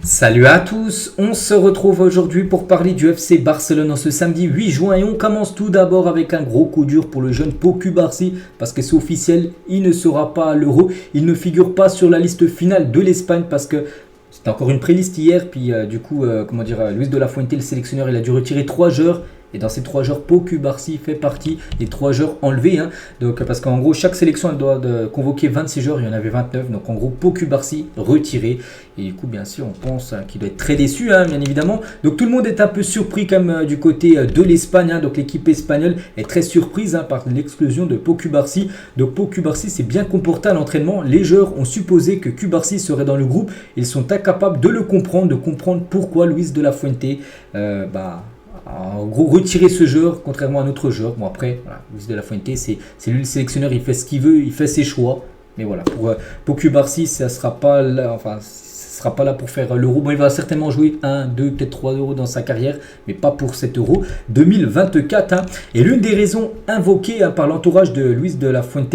Salut à tous, on se retrouve aujourd'hui pour parler du FC Barcelone en ce samedi 8 juin et on commence tout d'abord avec un gros coup dur pour le jeune Pau Cubarsí parce que c'est officiel, il ne sera pas à l'Euro, il ne figure pas sur la liste finale de l'Espagne parce que c'était encore une préliste hier, puis Luis de la Fuente, le sélectionneur, il a dû retirer 3 joueurs. Et dans ces 3 joueurs, Pau Cubarsí fait partie des 3 joueurs enlevés. Donc, parce qu'en gros, chaque sélection elle doit convoquer 26 joueurs, il y en avait 29. Donc en gros, Pau Cubarsí retiré. Et du coup, bien sûr, on pense qu'il doit être très déçu, bien évidemment. Donc tout le monde est un peu surpris comme du côté de l'Espagne. Donc l'équipe espagnole est très surprise par l'exclusion de Pau Cubarsí. Donc Pau Cubarsí s'est bien comporté à l'entraînement. Les joueurs ont supposé que Cubarsí serait dans le groupe. Ils sont incapables de le comprendre, de comprendre pourquoi Luis de la Fuente en gros, retirer ce joueur, contrairement à un autre joueur. Bon, après, voilà, Luis de la Fuente, c'est lui le sélectionneur, il fait ce qu'il veut, il fait ses choix. Mais voilà, pour Cubarsí, ça ne sera pas là, sera pas là pour faire l'Euro. Bon, il va certainement jouer 1, 2, peut-être 3 euros dans sa carrière, mais pas pour cet Euro 2024. Et l'une des raisons invoquées par l'entourage de Luis de la Fuente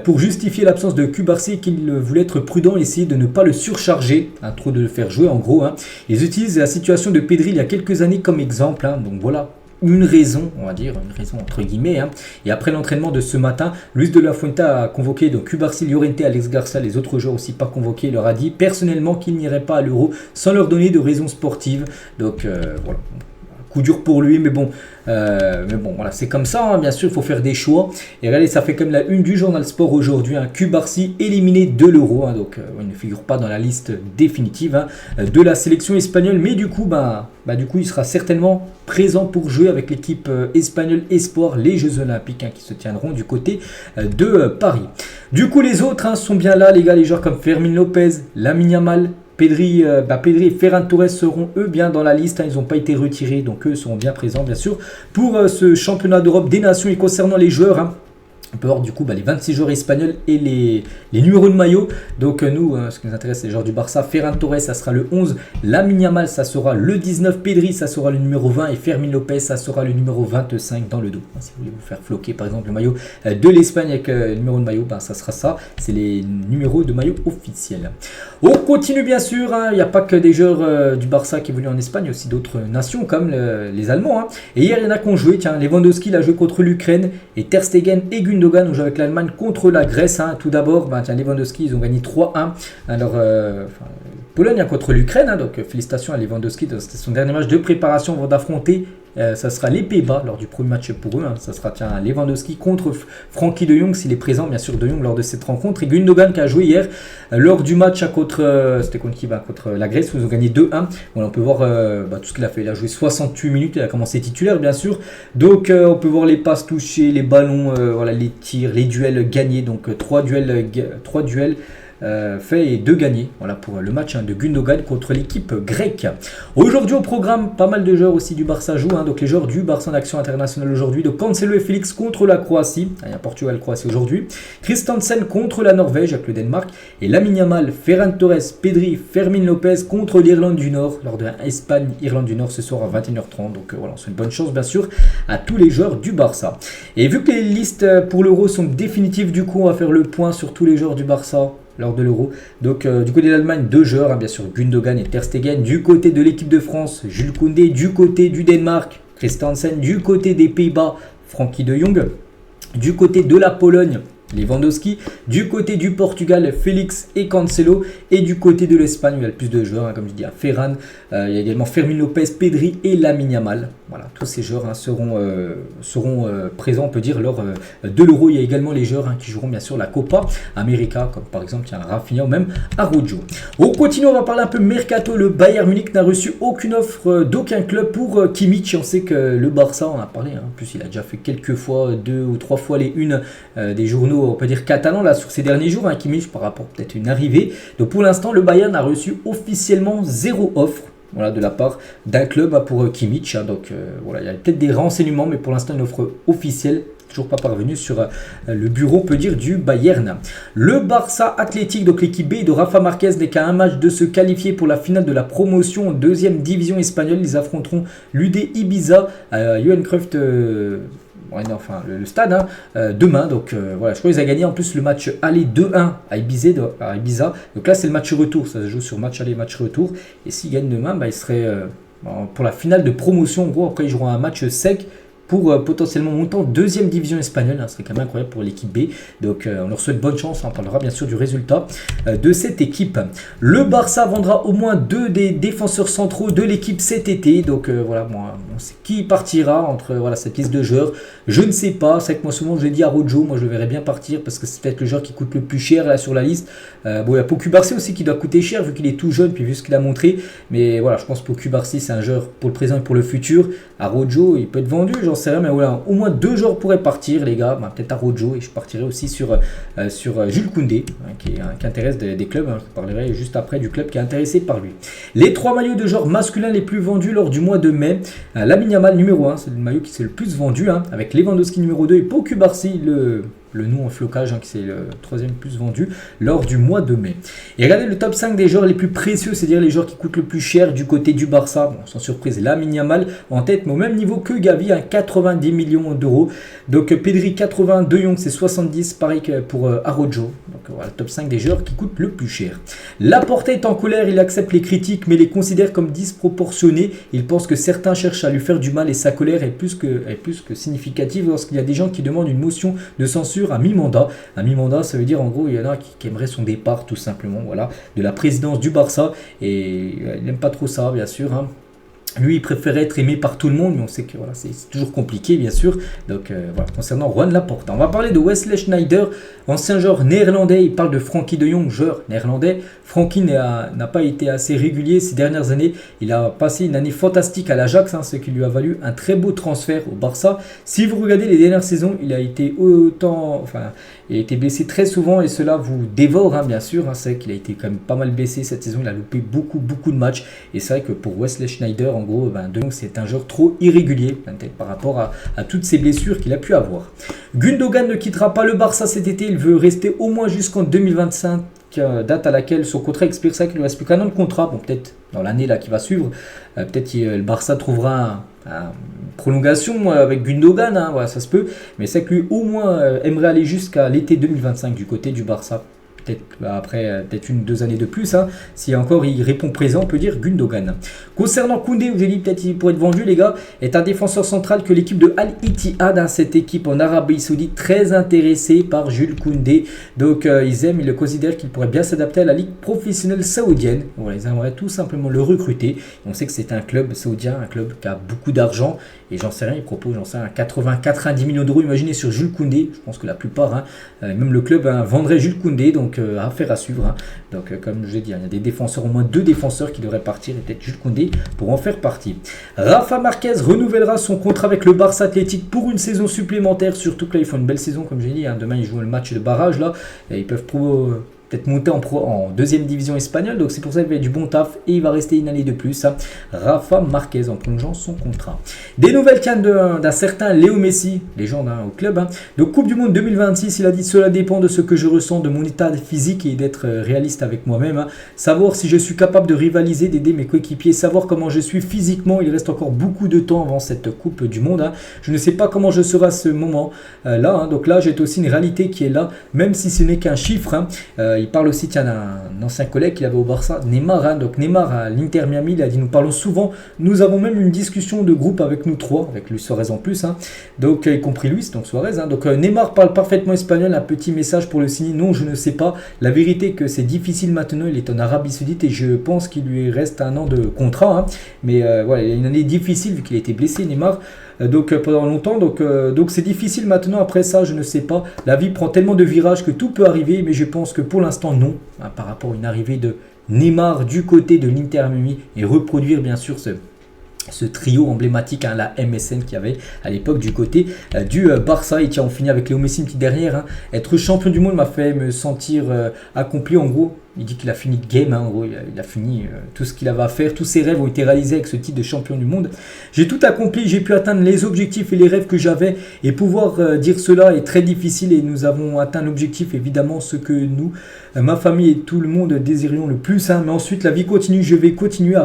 pour justifier l'absence de Cubarsí, qu'il voulait être prudent et essayer de ne pas le surcharger, trop de le faire jouer en gros. Ils utilisent la situation de Pedri il y a quelques années comme exemple. Donc voilà. Une raison, on va dire, une raison entre guillemets. Et après l'entraînement de ce matin, Luis de la Fuente a convoqué donc Cubarsí, Llorente, Alex Garcia, les autres joueurs aussi pas convoqués. Il leur a dit personnellement qu'ils n'iraient pas à l'Euro sans leur donner de raisons sportives. Donc voilà. Coup dur pour lui, mais bon, voilà, c'est comme ça, bien sûr, il faut faire des choix. Et regardez, ça fait comme la une du journal Sport aujourd'hui, Cubarsí éliminé de l'Euro, donc il ne figure pas dans la liste définitive de la sélection espagnole, mais du coup, il sera certainement présent pour jouer avec l'équipe espagnole Espoir, les Jeux Olympiques qui se tiendront du côté de Paris. Du coup, les autres sont bien là, les gars, les joueurs comme Fermín López, Lamine Yamal, Pedri et Ferran Torres seront eux bien dans la liste, ils n'ont pas été retirés, donc eux seront bien présents bien sûr pour ce championnat d'Europe des Nations. Et concernant les joueurs, on peut voir du coup les 26 joueurs espagnols et les numéros de maillot. Donc nous, ce qui nous intéresse, c'est les joueurs du Barça. Ferran Torres, ça sera le 11. Lamine Yamal, ça sera le 19. Pedri, ça sera le numéro 20. Et Fermín López, ça sera le numéro 25 dans le dos. Si vous voulez vous faire floquer par exemple le maillot de l'Espagne avec le numéro de maillot, ça sera ça. C'est les numéros de maillot officiels. On continue bien sûr. Il n'y a pas que des joueurs du Barça qui évoluent en Espagne. Il y a aussi d'autres nations comme les Allemands. Et hier, il y en a qui ont joué. Tiens, Lewandowski, il a joué contre l'Ukraine. Et Ter Stegen et Gundogan ont joué avec l'Allemagne contre la Grèce. Tout d'abord, Lewandowski, ils ont gagné 3-1. Alors, Pologne contre l'Ukraine. Donc, félicitations à Lewandowski. C'était son dernier match de préparation avant d'affronter. Ça sera les Pays-Bas lors du premier match pour eux. Ça sera Lewandowski contre Frenkie de Jong s'il est présent, bien sûr, de Jong lors de cette rencontre. Et Gundogan qui a joué hier lors du match contre contre la Grèce où ils ont gagné 2-1. Voilà, on peut voir tout ce qu'il a fait. Il a joué 68 minutes, il a commencé titulaire bien sûr. Donc on peut voir les passes touchées, les ballons, les tirs, les duels gagnés. Donc 3 duels fait et 2 gagnés pour le match de Gundogan contre l'équipe grecque. Aujourd'hui au programme, pas mal de joueurs aussi du Barça jouent, donc les joueurs du Barça en action internationale aujourd'hui. Donc Cancelo et Félix contre la Croatie, il y a Portugal-Croatie aujourd'hui. Christensen contre la Norvège avec le Danemark. Et Lamine Yamal, Ferran Torres, Pedri, Fermín López contre l'Irlande du Nord lors de Espagne-Irlande du Nord ce soir à 21h30. Donc voilà, c'est une bonne chance bien sûr à tous les joueurs du Barça. Et vu que les listes pour l'Euro sont définitives, du coup on va faire le point sur tous les joueurs du Barça lors de l'Euro. Donc du côté de l'Allemagne, 2 joueurs, bien sûr Gundogan et Ter Stegen. Du côté de l'équipe de France, Jules Koundé. Du côté du Danemark, Christensen. Du côté des Pays-Bas, Frenkie de Jong. Du côté de la Pologne, Lewandowski. Du côté du Portugal, Félix et Cancelo. Et du côté de l'Espagne, il y a le plus de joueurs, comme je dis, Ferran. Il y a également Fermín López, Pedri et Lamine Yamal. Voilà, tous ces joueurs seront présents, on peut dire, lors de l'Euro. Il y a également les joueurs qui joueront bien sûr la Copa América, comme par exemple Rafinha ou même Araujo. On continue, on va parler un peu mercato. Le Bayern Munich n'a reçu aucune offre d'aucun club pour Kimmich. On sait que le Barça, on a parlé, en plus il a déjà fait quelques fois, 2 ou 3 fois les unes des journaux, on peut dire catalans, là sur ces derniers jours, Kimmich par rapport peut-être une arrivée. Donc pour l'instant, le Bayern a reçu officiellement 0 offre. De la part d'un club pour Kimmich. Donc il y a peut-être des renseignements, mais pour l'instant une offre officielle toujours pas parvenue sur le bureau, on peut dire, du Bayern. Le Barça Athletic, donc l'équipe B de Rafa Marquez, n'est qu'à un match de se qualifier pour la finale de la promotion en 2e division espagnole. Ils affronteront l'UD Ibiza, Johan Cruyff enfin le stade demain. Donc voilà, je crois qu'ils ont gagné en plus le match aller 2-1 à Ibiza. Donc là c'est le match retour, ça se joue sur match aller, match retour. Et s'ils gagnent demain, ils seraient pour la finale de promotion. En gros, après ils joueront un match sec pour potentiellement monter en deuxième division espagnole. Ce serait quand même incroyable pour l'équipe B. Donc on leur souhaite bonne chance. On parlera bien sûr du résultat de cette équipe. Le Barça vendra au moins 2 des défenseurs centraux de l'équipe cet été. Donc voilà, on sait qui partira entre cette liste de joueurs. Je ne sais pas. C'est que moi souvent j'ai dit Araujo. Moi je le verrais bien partir parce que c'est peut-être le joueur qui coûte le plus cher là sur la liste. Il y a Poku Barsi aussi qui doit coûter cher vu qu'il est tout jeune puis vu ce qu'il a montré. Mais voilà, je pense que Poku Barsi c'est un joueur pour le présent et pour le futur. Araujo il peut être vendu, j'en sais rien, mais voilà, au moins 2 joueurs pourraient partir les gars. Peut-être Araujo et je partirai aussi sur Jules Koundé qui intéresse des clubs. Je parlerai juste après du club qui est intéressé par lui. Les 3 maillots de joueurs masculins les plus vendus lors du mois de mai. Lamine Yamal numéro 1, c'est le maillot qui s'est le plus vendu avec Lewandowski numéro 2 et Poku Barsi le nom en flocage qui c'est le 3e plus vendu lors du mois de mai. Et regardez le top 5 des joueurs les plus précieux, c'est-à-dire les joueurs qui coûtent le plus cher du côté du Barça. Sans surprise, Lamine Yamal en tête, mais au même niveau que Gavi, 90 millions d'euros. Donc Pedri 80, De Jong c'est 70, pareil que pour Araujo. Donc voilà, le top 5 des joueurs qui coûtent le plus cher. Laporta est en colère, il accepte les critiques, mais les considère comme disproportionnées. Il pense que certains cherchent à lui faire du mal et sa colère est plus que significative lorsqu'il y a des gens qui demandent une motion de censure à mi-mandat. À mi-mandat, ça veut dire en gros, il y en a qui aimeraient son départ tout simplement, voilà, de la présidence du Barça. Et il n'aime pas trop ça, bien sûr. Lui, il préférait être aimé par tout le monde, mais on sait que voilà, c'est toujours compliqué, bien sûr. Donc, voilà, concernant Juan Laporta. On va parler de Wesley Sneijder, ancien joueur néerlandais. Il parle de Frenkie de Jong, joueur néerlandais. Frenkie n'a pas été assez régulier ces dernières années. Il a passé une année fantastique à l'Ajax, ce qui lui a valu un très beau transfert au Barça. Si vous regardez les dernières saisons, il a été blessé très souvent et cela vous dévore, bien sûr. C'est vrai qu'il a été quand même pas mal blessé cette saison. Il a loupé beaucoup de matchs. Et c'est vrai que pour Wesley Sneijder, en gros, De Jong, c'est un joueur trop irrégulier par rapport à toutes ces blessures qu'il a pu avoir. Gundogan ne quittera pas le Barça cet été. Il veut rester au moins jusqu'en 2025. Date à laquelle son contrat expire, ça qu'il ne lui reste plus qu'un an de contrat. Bon, peut-être dans l'année là qui va suivre, peut-être le Barça trouvera une prolongation avec Gundogan, voilà, ça se peut. Mais c'est que lui au moins aimerait aller jusqu'à l'été 2025 du côté du Barça. Peut-être après peut-être 1-2 années de plus. Si encore il répond présent, on peut dire Gundogan. Concernant Koundé, vous avez dit peut-être qu'il pourrait être vendu, les gars, est un défenseur central que l'équipe de Al Ittihad, cette équipe en Arabie Saoudite, très intéressée par Jules Koundé. Donc ils le considèrent qu'il pourrait bien s'adapter à la ligue professionnelle saoudienne. Voilà, ils aimeraient tout simplement le recruter. On sait que c'est un club saoudien, un club qui a beaucoup d'argent. Et j'en sais rien, ils proposent 80-90 millions d'euros, imaginez, sur Jules Koundé. Je pense que la plupart, même le club vendrait Jules Koundé, donc affaire à suivre. Donc comme je l'ai dit, il y a des défenseurs, au moins 2 défenseurs qui devraient partir, et peut-être Jules Koundé pour en faire partie. Rafa Marquez renouvellera son contrat avec le Barça Athletic pour une saison supplémentaire, surtout que là ils font une belle saison, comme j'ai dit. Demain ils jouent le match de barrage, là, et ils peuvent peut-être monter en deuxième division espagnole, donc c'est pour ça qu'il va être du bon taf et il va rester une année de plus. Rafa Marquez en prolongeant son contrat. Des nouvelles cannes d'un certain Léo Messi, légende au club. Donc Coupe du Monde 2026, il a dit: cela dépend de ce que je ressens, de mon état physique et d'être réaliste avec moi-même. Savoir si je suis capable de rivaliser, d'aider mes coéquipiers, savoir comment je suis physiquement. Il reste encore beaucoup de temps avant cette Coupe du Monde. Je ne sais pas comment je serai à ce moment là. Donc là, j'ai aussi une réalité qui est là, même si ce n'est qu'un chiffre. Il parle aussi d'un ancien collègue qu'il avait au Barça, Neymar. Donc Neymar à l'Inter Miami, il a dit: nous parlons souvent, nous avons même une discussion de groupe avec nous 3, avec Luis Suarez en plus, donc y compris Luis, donc Suarez. Donc Neymar parle parfaitement espagnol, un petit message pour le signer: non, je ne sais pas. La vérité est que c'est difficile maintenant, il est en Arabie Saoudite et je pense qu'il lui reste un an de contrat, mais voilà, il y a une année difficile vu qu'il a été blessé, Neymar. Donc pendant longtemps, donc c'est difficile maintenant. Après ça, je ne sais pas, la vie prend tellement de virages que tout peut arriver, mais je pense que pour l'instant non, par rapport à une arrivée de Neymar du côté de l'Inter Miami et reproduire bien sûr ce trio emblématique, la MSN qu'il y avait à l'époque du côté du Barça. Et tiens, on finit avec Léo Messi, une petite dernière. Être champion du monde m'a fait me sentir accompli. En gros, Il dit qu'il a fini de game, hein, en gros, il a fini tout ce qu'il avait à faire. Tous ses rêves ont été réalisés avec ce titre de champion du monde. J'ai tout accompli, j'ai pu atteindre les objectifs et les rêves que j'avais. Et pouvoir dire cela est très difficile et nous avons atteint l'objectif, évidemment, ce que nous, ma famille et tout le monde désirions le plus. Hein. Mais ensuite, la vie continue, je vais continuer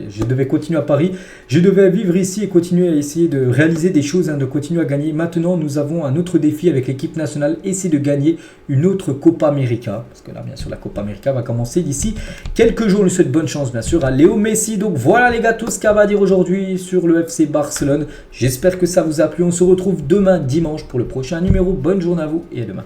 je devais continuer à Paris. Je devais vivre ici et continuer à essayer de réaliser des choses, hein, de continuer à gagner. Maintenant, nous avons un autre défi avec l'équipe nationale, essayer de gagner une autre Copa América. Parce que là, bien sûr, la Copa América va commencer d'ici quelques jours. On lui souhaite bonne chance, bien sûr, à Léo Messi. Donc voilà les gars, tout ce qu'il y a à dire aujourd'hui sur le FC Barcelone. J'espère que ça vous a plu. On se retrouve demain dimanche pour le prochain numéro. Bonne journée à vous et à demain.